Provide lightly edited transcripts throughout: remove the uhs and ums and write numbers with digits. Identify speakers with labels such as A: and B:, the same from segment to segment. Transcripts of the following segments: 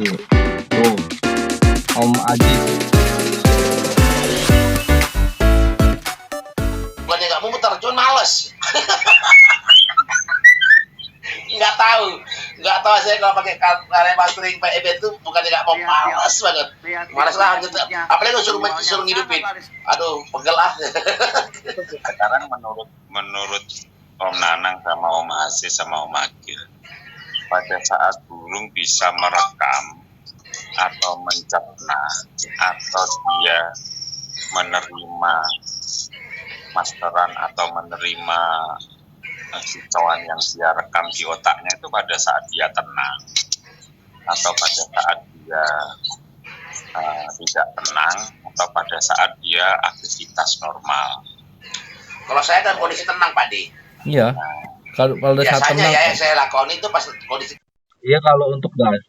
A: Tuh, Om Aji.
B: Bukannya nggak mau muter, cuma males. nggak tahu saya kalau pakai karya mastering PEB itu bukannya nggak mau, males banget, males lah gitu. Apalagi suruh ngidupin, aduh pegel lah.
C: Sekarang menurut Om Nanang sama Om Aziz sama Om Agil, pada saat burung bisa merekam atau mencerna atau dia menerima masteran atau menerima kicauan yang dia rekam di otaknya itu pada saat dia tenang atau pada saat dia tidak tenang atau pada saat dia aktivitas normal.
B: Kalau saya kan kondisi tenang, Pak D.
A: Iya. Kalau pada saat
B: Biasanya
A: tenang.
B: ya yang saya lakukan itu pas kondisi.
A: Iya, kalau untuk gas.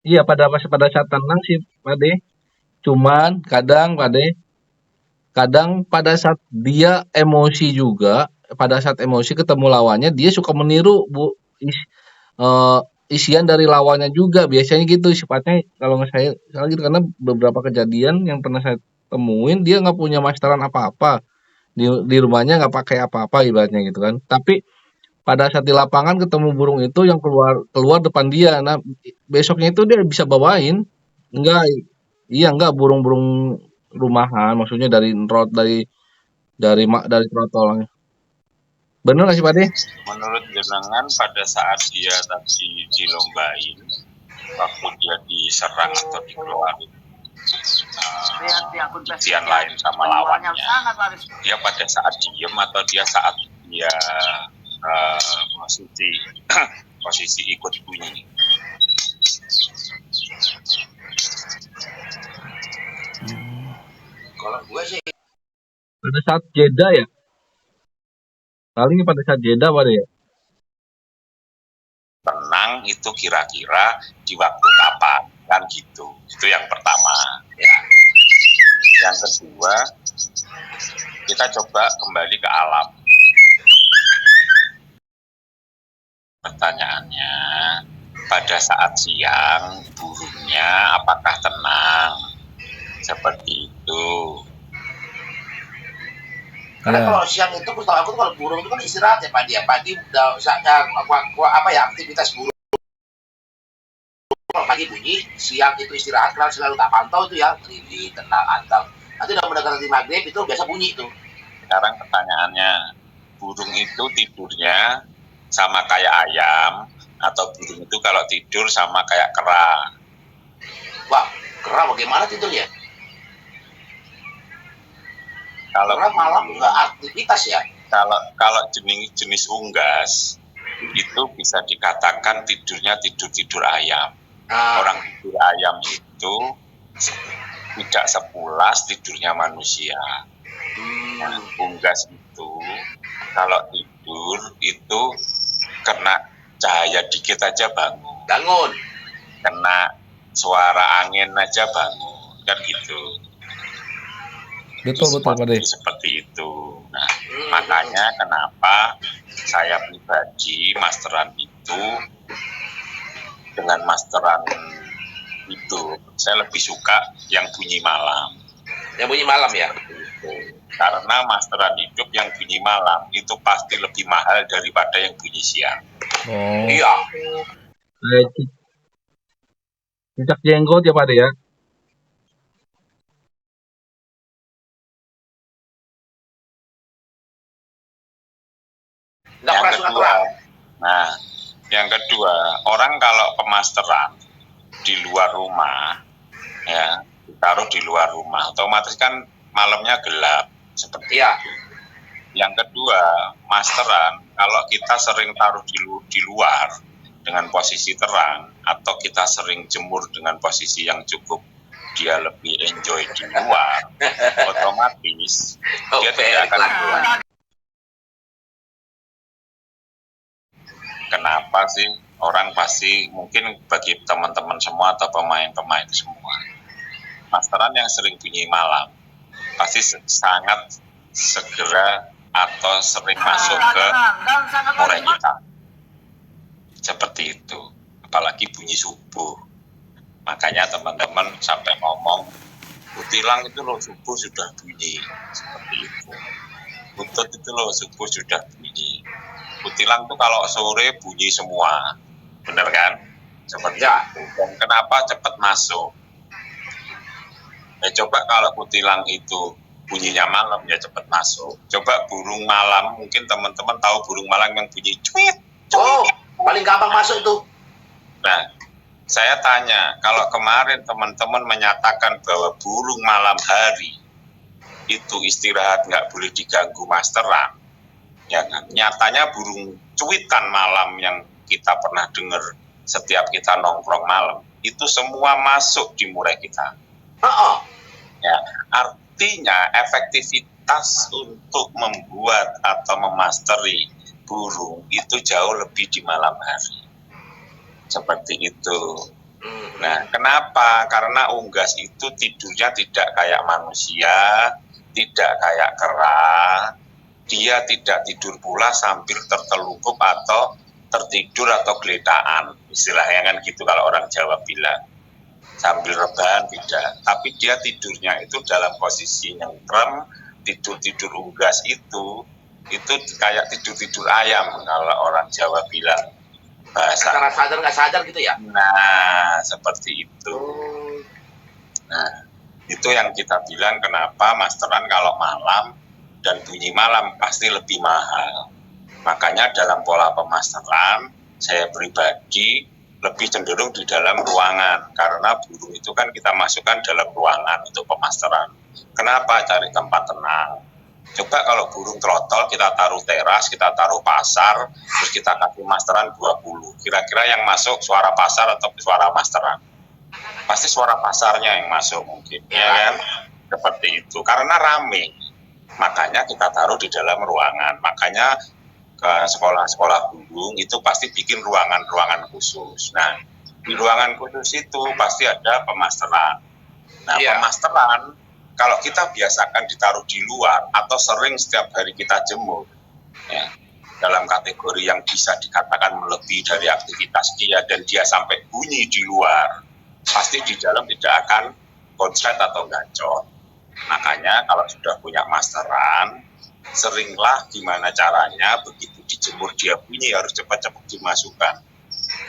A: Iya, pada saat tenang sih, Pak D. Cuman kadang pada saat dia emosi juga, pada saat emosi ketemu lawannya dia suka meniru isian dari lawannya juga, biasanya gitu sifatnya kalau nggak saya salah gitu, karena beberapa kejadian yang pernah saya temuin dia nggak punya masteran apa-apa di rumahnya, nggak pakai apa-apa ibaratnya gitu kan, tapi pada saat di lapangan ketemu burung itu yang keluar depan dia, nah besoknya itu dia bisa bawain. Enggak burung-burung rumahan, maksudnya dari trotol. Bener nggak sih Pak De?
C: Menurut jenengan pada saat dia tadi dilombain, waktu dia diserang atau dikeluarin ujian lain sama lawannya, dia pada saat diem atau dia saat dia posisi ikut bunyi?
B: Kalau gue sih
A: Pada saat jeda ya? Paling pada saat jeda Pak De ya?
C: Tenang itu kira-kira di waktu kapan, kan gitu. Itu yang pertama ya. Yang kedua, kita coba kembali ke alam. Pertanyaannya, pada saat siang burungnya apakah tenang? Seperti itu.
B: Karena kalau siang itu, setahu aku kalau burung itu kan istirahat ya Pak, pagi udah apa ya, aktivitas burung. Kalau pagi bunyi, siang itu istirahat, karena selalu tak pantau itu ya, ini tenang, antang. Nanti udah mendekati maghrib itu biasa bunyi itu.
C: Sekarang pertanyaannya, burung itu tidurnya sama kayak ayam atau burung itu kalau tidur sama kayak kera?
B: Wah, kera bagaimana tidurnya?
C: Kalau
B: malam nggak aktivitas ya.
C: Kalau jenis unggas itu bisa dikatakan tidurnya tidur ayam. Orang tidur ayam itu tidak sepulas tidurnya manusia. Unggas itu kalau tidur itu kena cahaya dikit aja bangun. Kena suara angin aja bangun, kan gitu.
A: Betul Pak De.
C: Seperti itu. Nah, makanya kenapa saya pribadi masteran itu, dengan masteran itu saya lebih suka yang bunyi malam.
B: Yang bunyi malam ya?
C: Karena masteran hidup yang bunyi malam itu pasti lebih mahal daripada yang bunyi siang.
A: Oh.
B: Iya.
A: Cicak jenggot ya Pak De ya?
C: Yang kedua, orang kalau pemasteran di luar rumah, ya, ditaruh di luar rumah, otomatis kan malamnya gelap, seperti itu. Yang kedua, masteran kalau kita sering taruh di luar dengan posisi terang, atau kita sering jemur dengan posisi yang cukup dia lebih enjoy di luar, otomatis dia tidak akan keluar. Kenapa sih orang pasti, mungkin bagi teman-teman semua atau pemain-pemain semua, masteran yang sering bunyi malam pasti sangat segera atau sering masuk ke murai kita. seperti itu. Apalagi bunyi subuh. Makanya teman-teman sampai ngomong, kutilang itu loh subuh sudah bunyi, seperti itu. Butut itu loh subuh sudah bunyi. Kutilang tuh kalau sore bunyi semua, bener kan? Seperti itu. Dan kenapa cepat masuk? Coba kalau kutilang itu bunyinya malam, ya cepat masuk. Coba burung malam, mungkin teman-teman tahu burung malam yang bunyi cuit.
B: Oh, paling gampang masuk tuh.
C: Nah, saya tanya, kalau kemarin teman-teman menyatakan bahwa burung malam hari itu istirahat, nggak boleh diganggu masteran, ya kan? Nyatanya burung cuitan malam yang kita pernah dengar setiap kita nongkrong malam, itu semua masuk di murai kita. Ya, artinya efektivitas untuk membuat atau memasteri burung itu jauh lebih di malam hari. Seperti itu. Nah, kenapa? Karena unggas itu tidurnya tidak kayak manusia, tidak kayak kera. Dia tidak tidur pula sambil tertelungkup atau tertidur atau geletaan. Istilahnya kan gitu kalau orang Jawa bilang. Sambil rebahan tidak. Tapi dia tidurnya itu dalam posisi nyengkrem, tidur-tidur unggas itu kayak tidur-tidur ayam kalau orang Jawa bilang.
B: Antara sadar nggak sadar gitu ya?
C: Nah, seperti itu. Nah, itu yang kita bilang kenapa masteran kalau malam dan bunyi malam pasti lebih mahal. Makanya dalam pola pemasteran, saya pribadi lebih cenderung di dalam ruangan. Karena burung itu kan kita masukkan dalam ruangan untuk pemasteran. Kenapa? Cari tempat tenang. Coba kalau burung trotol kita taruh teras, kita taruh pasar, terus kita kasih masteran 20. Kira-kira yang masuk suara pasar atau suara masteran? Pasti suara pasarnya yang masuk mungkin, ya kan? Seperti itu. Karena rame. Makanya kita taruh di dalam ruangan. Makanya ke sekolah-sekolah burung itu pasti bikin ruangan-ruangan khusus. Nah, di ruangan khusus itu pasti ada pemasteran. Nah, pemasteran kalau kita biasakan ditaruh di luar atau sering setiap hari kita jemur, ya, dalam kategori yang bisa dikatakan melebihi dari aktivitas dia dan dia sampai bunyi di luar, pasti di dalam tidak akan konslet atau gacor. Makanya kalau sudah punya masteran, seringlah gimana caranya begitu dijemur dia bunyi harus cepat-cepat dimasukkan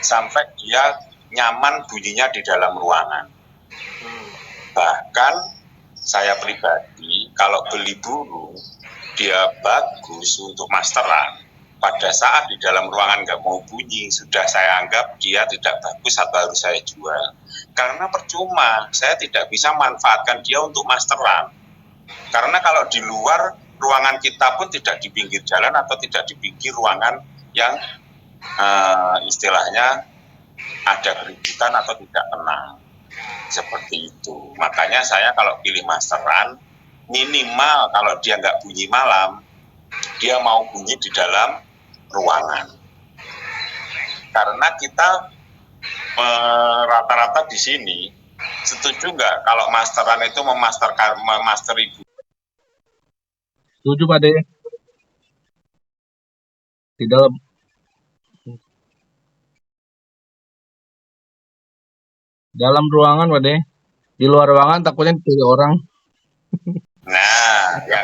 C: sampai dia nyaman bunyinya di dalam ruangan. Bahkan saya pribadi kalau beli burung dia bagus untuk masteran, pada saat di dalam ruangan nggak mau bunyi sudah saya anggap dia tidak bagus atau harus saya jual. Karena percuma, saya tidak bisa manfaatkan dia untuk masteran. Karena kalau di luar ruangan kita pun tidak di pinggir jalan atau tidak di pinggir ruangan yang istilahnya ada keributan atau tidak tenang. Seperti itu. Makanya saya kalau pilih masteran, minimal kalau dia nggak bunyi malam, dia mau bunyi di dalam ruangan. Karena kita rata-rata di sini setuju nggak kalau masteran itu memasteri burung?
A: Setuju Pak De. Di dalam ruangan Pak De. Di luar ruangan takutnya dicuri orang.
C: Nah, ya.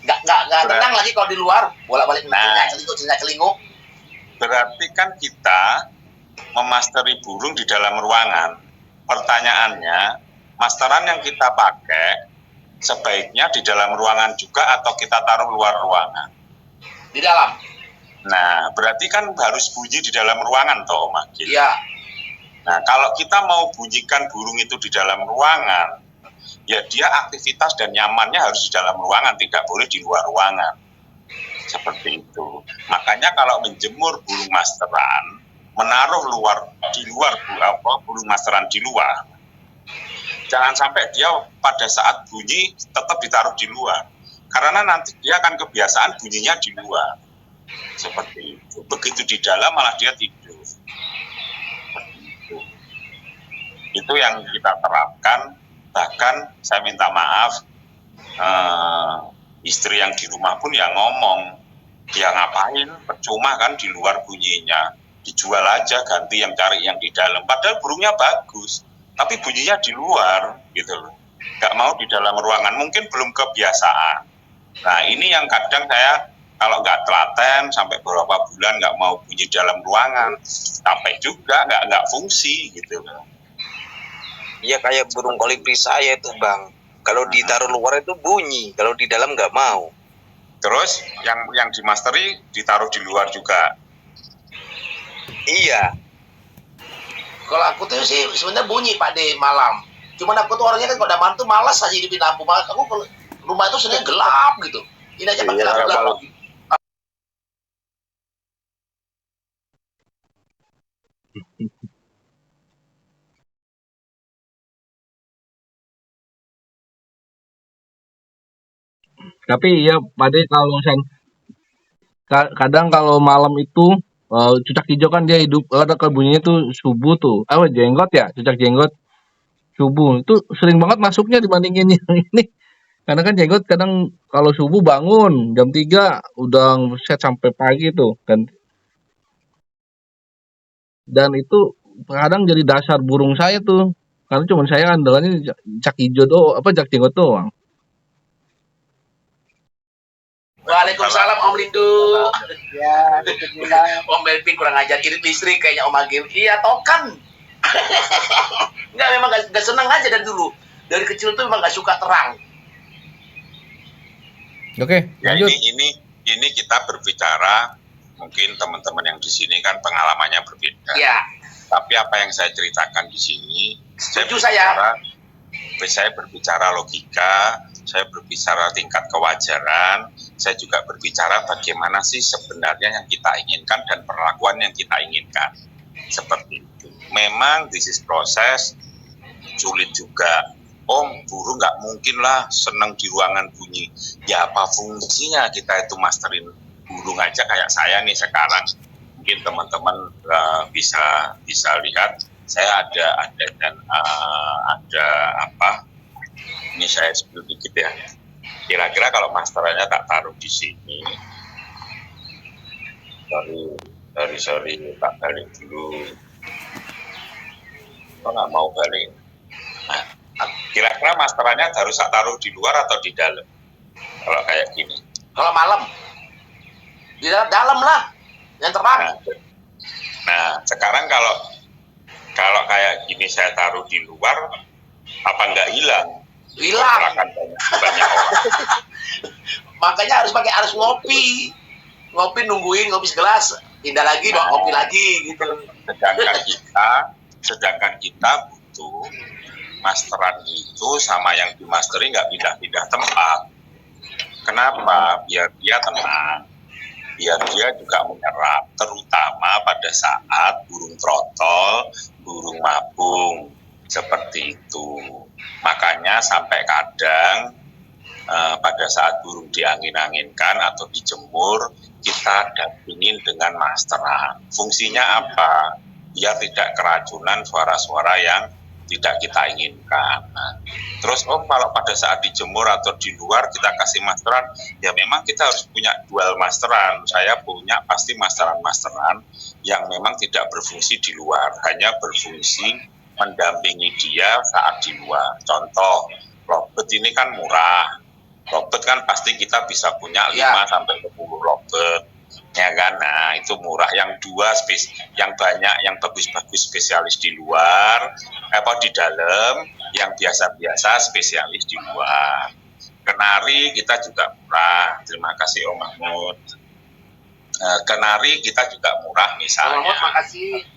B: Nggak tenang lagi kalau di luar, bolak-balik celinguk.
C: Berarti kan kita memasteri burung di dalam ruangan. Pertanyaannya, masteran yang kita pakai sebaiknya di dalam ruangan juga atau kita taruh luar ruangan?
B: Di dalam.
C: Nah, berarti kan harus bunyi di dalam ruangan toh, Om Agil.
B: Iya.
C: Nah, kalau kita mau bunyikan burung itu di dalam ruangan, ya dia aktivitas dan nyamannya harus di dalam ruangan, tidak boleh di luar ruangan. Seperti itu. Makanya kalau menjemur burung masteran, menaruh di luar burung masteran di luar, jangan sampai dia pada saat bunyi tetap ditaruh di luar. Karena nanti dia akan kebiasaan bunyinya di luar. Seperti itu. Begitu di dalam malah dia tidur. Seperti itu. Itu yang kita terapkan. Bahkan saya minta maaf, istri yang di rumah pun yang ngomong, Ya ngapain, percuma kan di luar bunyinya, dijual aja, ganti yang cari yang di dalam. Padahal burungnya bagus, tapi bunyinya di luar gitu loh. Nggak mau di dalam ruangan, mungkin belum kebiasaan. Nah ini yang kadang saya kalau nggak telaten sampai beberapa bulan nggak mau bunyi dalam ruangan, capek juga, nggak fungsi gitu loh.
D: Iya kayak burung kolibri saya itu Bang. Kalau ditaruh luar itu bunyi, kalau di dalam nggak mau.
C: Terus yang dimasteri ditaruh di luar juga.
D: Iya.
B: Kalau aku tuh sih sebenarnya bunyi Pak de malam. Cuman aku tuh orangnya kan kalau udah mantu malas aja hidupin lampu. Malah aku kalau rumah itu sebenarnya gelap gitu. Ini aja pakai lampu gelap.
A: Tapi ya Pade kalau misalnya kadang kalau malam itu cucak hijau kan dia hidup ada bunyinya tuh subuh tuh jenggot ya cucak jenggot subuh itu sering banget masuknya dibandingin yang ini karena kan jenggot kadang kalau subuh bangun jam 3 udah set sampai pagi tuh dan itu kadang jadi dasar burung saya tuh karena cuma saya andalannya cak hijau doang jak jenggot doang.
B: Waalaikumsalam Om Lindu. Ya, Om Melvin kurang ajar irit listrik kayaknya Om Agil. Iya tokan. Enggak memang gak senang aja dari dulu. Dari kecil tuh memang gak suka terang.
A: Oke,
C: ya
A: lanjut.
C: Ini kita berbicara mungkin teman-teman yang di sini kan pengalamannya berbeda.
B: Iya.
C: Tapi apa yang saya ceritakan di sini, saya berbicara logika, saya berbicara tingkat kewajaran, saya juga berbicara bagaimana sih sebenarnya yang kita inginkan dan perlakuan yang kita inginkan. Seperti itu. Memang bisnis proses sulit juga. Burung nggak mungkin lah senang di ruangan bunyi. Ya apa fungsinya kita itu masterin burung aja kayak saya nih sekarang. Mungkin teman-teman bisa lihat saya ada apa? Ini saya spill dikit ya. Kira-kira kalau masterannya tak taruh di sini, sorry tak balik dulu. Kok nggak mau balik? Nah, kira-kira masterannya harus tak taruh di luar atau di dalam? Kalau kayak gini.
B: Kalau malam di dalam lah, yang terang.
C: Nah, sekarang kalau kayak gini saya taruh di luar, apa nggak hilang?
B: Hilang.
C: Banyak orang.
B: Makanya harus ngopi nungguin ngopi segelas, pindah lagi bawa kopi lagi gitu.
C: Sedangkan kita butuh masteran itu sama yang dimasteri nggak pindah-pindah tempat. Kenapa? Biar dia tenang, biar dia juga menyerap, terutama pada saat burung trotol, burung mabung, seperti itu. Makanya sampai kadang pada saat burung diangin-anginkan atau dijemur, kita dampingin dengan masteran. Fungsinya apa? Biar tidak keracunan suara-suara yang tidak kita inginkan. Nah, terus kalau pada saat dijemur atau di luar kita kasih masteran, ya memang kita harus punya dual masteran. Saya punya pasti masteran-masteran yang memang tidak berfungsi di luar, hanya berfungsi mendampingi dia saat di luar. Contoh, robot ini kan murah. Robot kan pasti kita bisa punya 5-10 robot. Ya kan, nah itu murah. Yang dua yang banyak, yang bagus-bagus spesialis di luar, di dalam, yang biasa-biasa spesialis di luar. Kenari kita juga murah. Terima kasih Om Mahmud. Kenari kita juga murah misalnya.
B: Terima kasih.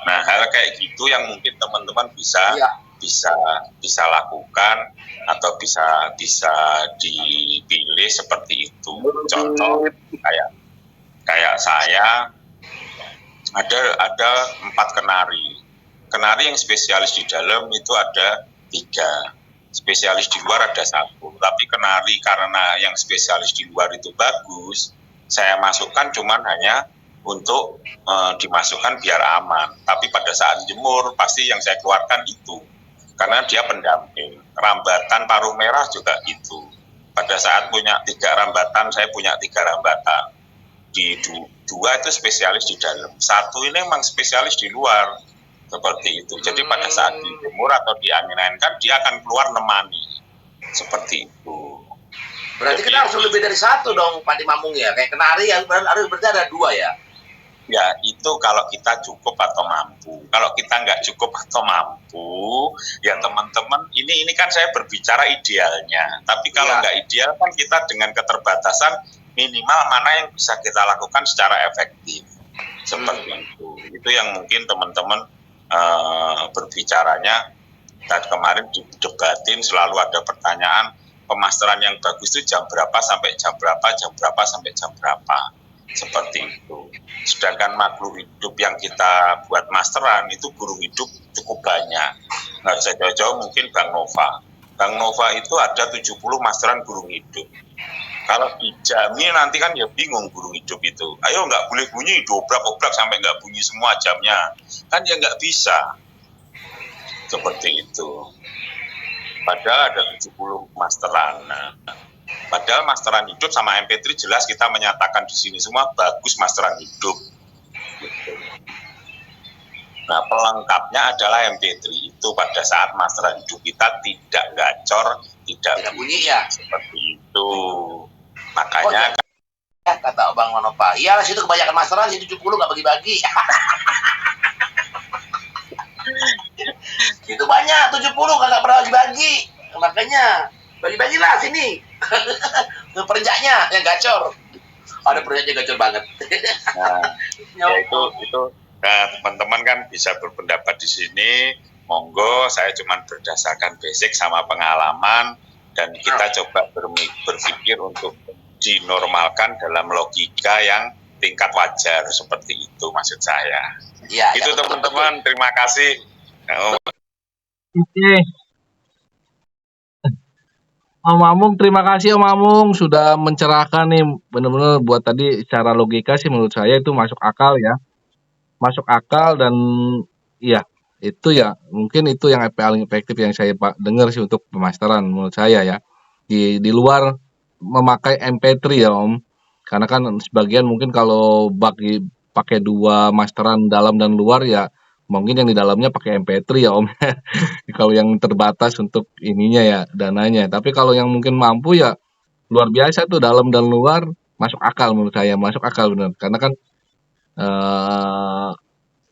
C: Nah, hal kayak gitu yang mungkin teman-teman bisa lakukan atau bisa dipilih seperti itu. Contoh kayak saya ada 4 kenari. Kenari yang spesialis di dalam itu ada 3. Spesialis di luar ada 1. Tapi kenari karena yang spesialis di luar itu bagus, saya masukkan cuman hanya untuk dimasukkan biar aman. Tapi pada saat jemur pasti yang saya keluarkan itu. Karena dia pendamping. Rambatan paruh merah juga itu. Pada saat punya 3 rambatan, saya punya 3 rambatan. Di 2 itu spesialis di dalam, 1 ini memang spesialis di luar, seperti itu. Jadi pada saat dijemur atau diangin-anginkan, dia akan keluar nemani, seperti itu.
B: Berarti kita harus lebih dari 1 dong, Pak Dimamung ya. Kayak kenari yang harus berarti ada 2 ya.
C: Ya itu kalau kita cukup atau mampu. Kalau kita nggak cukup atau mampu, ya teman-teman, ini kan saya berbicara idealnya. Tapi kalau nggak ideal kan kita dengan keterbatasan minimal mana yang bisa kita lakukan secara efektif. Seperti itu. Itu yang mungkin teman-teman berbicaranya. Dan kemarin didebatin selalu ada pertanyaan, pemasteran yang bagus itu jam berapa sampai jam berapa, jam berapa sampai jam berapa. Seperti itu. Sedangkan makhluk hidup yang kita buat masteran itu guru hidup cukup banyak. Nggak bisa jauh-jauh mungkin Bang Nova. Bang Nova itu ada 70 masteran guru hidup. Kalau dijamin nanti kan ya bingung guru hidup itu. Ayo nggak boleh bunyi, dobrak-dobrak sampai nggak bunyi semua jamnya. Kan ya nggak bisa. Seperti itu. Padahal ada 70 masteran. Nah, padahal masteran hidup sama MP3 jelas kita menyatakan di sini semua bagus masteran hidup. Gitu. Nah, pelengkapnya adalah MP3 itu pada saat masteran hidup kita tidak gacor, tidak bunyi ya. Seperti itu. Makanya
B: kata Bang Manopa, iyalah situ kebanyakan masteran, situ 70 nggak bagi-bagi. Itu banyak 70 nggak pernah bagi-bagi. Makanya bagi-bagilah sini. Perenjaknya yang gacor. Ada perenjaknya gacor banget.
C: Nah, ya itu teman-teman kan bisa berpendapat di sini. Monggo, saya cuma berdasarkan basic sama pengalaman dan kita coba berpikir untuk dinormalkan dalam logika yang tingkat wajar, seperti itu maksud saya. Ya, itu teman-teman, terima kasih.
A: Oke. Om Amung, terima kasih Om Amung sudah mencerahkan nih, benar-benar buat tadi secara logika sih menurut saya itu masuk akal ya. Masuk akal dan iya, itu ya mungkin itu yang paling efektif yang saya dengar sih untuk pemasteran menurut saya ya. Di luar memakai MP3 ya Om. Karena kan sebagian mungkin kalau pakai 2 masteran dalam dan luar ya mungkin yang di dalamnya pakai MP3 ya Om. Kalau yang terbatas untuk ininya ya dananya. Tapi kalau yang mungkin mampu ya luar biasa tuh dalam dan luar masuk akal menurut saya, masuk akal benar. Karena kan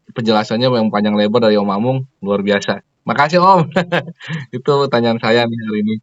A: penjelasannya yang panjang lebar dari Om Amung luar biasa. Makasih Om. Itu pertanyaan saya nih hari ini.